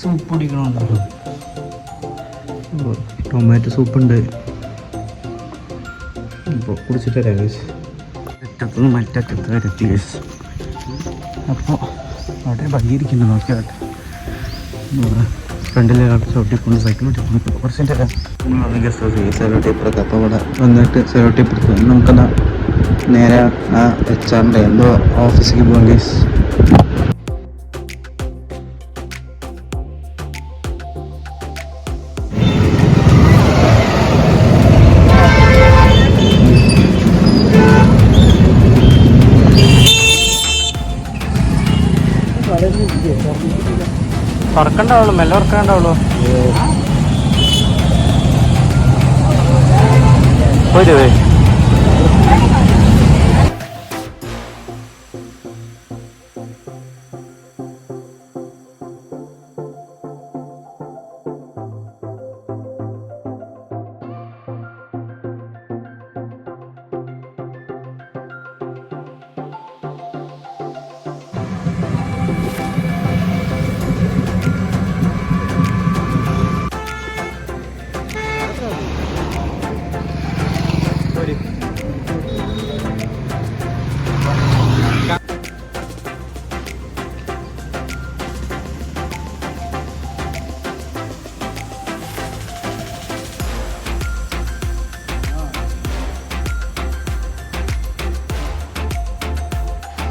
Soup കുടിക്കണുണ്ടല്ലോ. Tomato സൂപ്പുണ്ട്. ഇപ്പോൾ കുടിച്ചിട്ട് തരാം ഗൈസ്. അറ്റത്തുനിന്ന് മറ്ററ്റത്ത് വരെ പ്ലീസ്. അപ്പോൾ അവിടെ ഭംഗിയിരിക്കുന്നു നോക്കിയാട്ടെ. ഫ്രണ്ടിലെ ചവിട്ടിക്കൊണ്ട് സൈക്കിൾ ഓട്ടിക്കൊണ്ട് കുറച്ചിട്ട് തരാം. നമ്മൾ വന്ന് ഗസ്റ്റ് ഹൗസ് സെലോ ടേപ്പ് എടുക്കുക. അപ്പോൾ ഇവിടെ വന്നിട്ട് സെലോ ടേപ്പ് എടുക്കുക. നമുക്കെന്നാ നേരെ ആ HR എന്തോ ഓഫീസിലേക്ക് പോകാം ഗൈസ്. തുറക്കണ്ടാവുള്ളൂ, മെല്ലെ തുറക്കണ്ടാവുള്ളൂ. പോയില്ലേ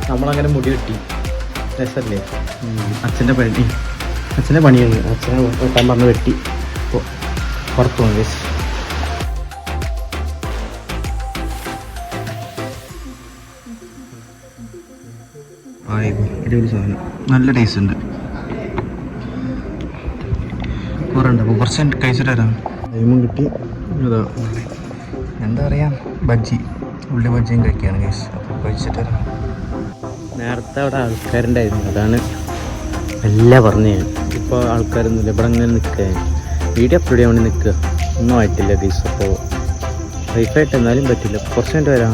നമ്മളങ്ങനെ മുടി വെട്ടി. രസമല്ലേ? അച്ഛൻ്റെ പണി കഴിഞ്ഞു. അച്ഛനെ വെട്ടാൻ പറഞ്ഞ് വെട്ടി. ഇപ്പോൾ പുറത്തു പോകും ഗൈസ്. അടിപൊളി സാധനം, നല്ല ടേസ്റ്റ് ഉണ്ട്. കുറേ ഉണ്ട്. അപ്പോൾ കുറച്ച് കഴിച്ചിട്ട് വരാം. ടൈമും കിട്ടി. അതാ എന്താ പറയുക, ബജ്ജി, ഉള്ളി ബജ്ജിയും കഴിക്കുകയാണ് ഗൈസ്. അപ്പോൾ കഴിച്ചിട്ട് വരാം. നേരത്തെ അവിടെ ആൾക്കാരുണ്ടായിരുന്നു, അതാണ് എല്ലാം പറഞ്ഞു ഞാൻ. ഇപ്പോൾ ആൾക്കാരൊന്നുമില്ല. ഇവിടെ അങ്ങനെ നിൽക്കുക, വീഡിയോ അപ്ലോഡ് ചെയ്യാൻ വേണ്ടി നിൽക്കുക. ഒന്നും ആയിട്ടില്ല ഗൈസ്. അപ്പോൾ സേഫായിട്ട് എന്നാലും പറ്റില്ല. കുറച്ച് കഴിഞ്ഞിട്ട് വരാം.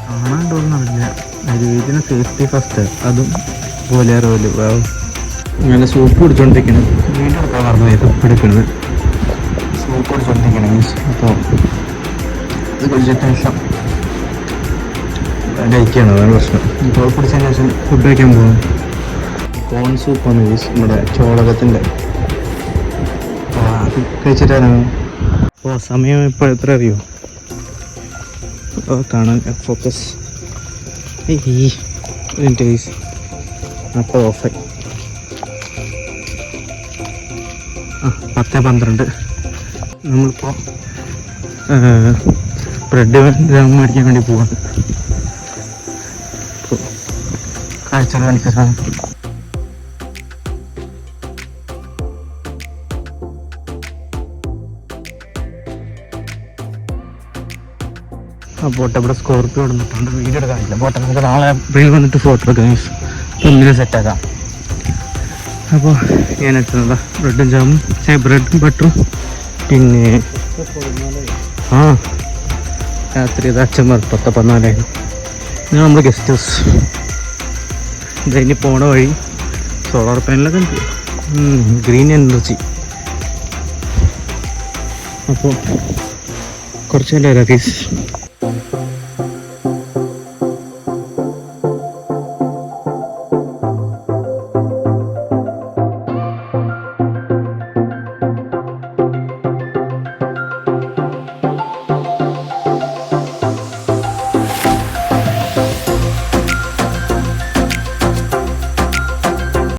കാണാണ്ടോന്നറിയില്ല. ഇതിന് സേഫ്റ്റി ഫസ്റ്റ്, അതും പോലെ റോല്. അങ്ങനെ സൂപ്പ് കുടിച്ചോണ്ടിരിക്കണം. വീഡിയോ എടുക്കാൻ മറന്നു എടുക്കുന്നത്. സൂപ്പ് കുടിച്ചോണ്ടിരിക്കണം ഗൈസ്. അപ്പോൾ ഇത് കുടിച്ചിട്ട് ശേഷം കഴിക്കുകയാണ്, അതാണ് പ്രശ്നം. ഇപ്പോൾ കുടിച്ചതിന് ശേഷം ഫുഡ് കഴിക്കാൻ പോകും. കോൺ സൂപ്പാണ് ഗൈസ്, നമ്മുടെ ചോളകത്തിൻ്റെ. അത് കഴിച്ചിട്ടാണ്. അപ്പോൾ സമയം ഇപ്പോൾ എത്ര അറിയോ? കാണാൻ ഫോക്കസ് ഗൈസ്. അപ്പോൾ ഓഫായി. 10:12. നമ്മളിപ്പോൾ ബ്രെഡ് മേടിക്കാൻ വേണ്ടി പോവാണ്. കാഴ്ചകൾ കാണിക്കാൻ. പോട്ടെ, ഇവിടെ സ്കോർപ്പിയോ വന്നിട്ടുണ്ട്. വീഡിയോ എടുക്കാനില്ല. പോട്ടെ, നമുക്ക് നാളെ ബ്രെയിൽ വന്നിട്ട് ഫോട്ടോ എടുക്കാം. ഒന്നിൽ സെറ്റാക്കാം. അപ്പോൾ ഞാൻ എത്തുന്നതാ ബ്രെഡും ജാമും, ബ്രെഡും ബട്ടറും. പിന്നെ രാത്രി ഇത് അച്ഛൻ 10:14 ഇത് നമ്മുടെ ഗസ്റ്റ് ഹൗസ്. ഇതിന് പോണ വഴി സോളാർ പാനലൊക്കെ ഉണ്ട്. Green energy. അപ്പോൾ കുറച്ച് നേരം ഗൈസ്.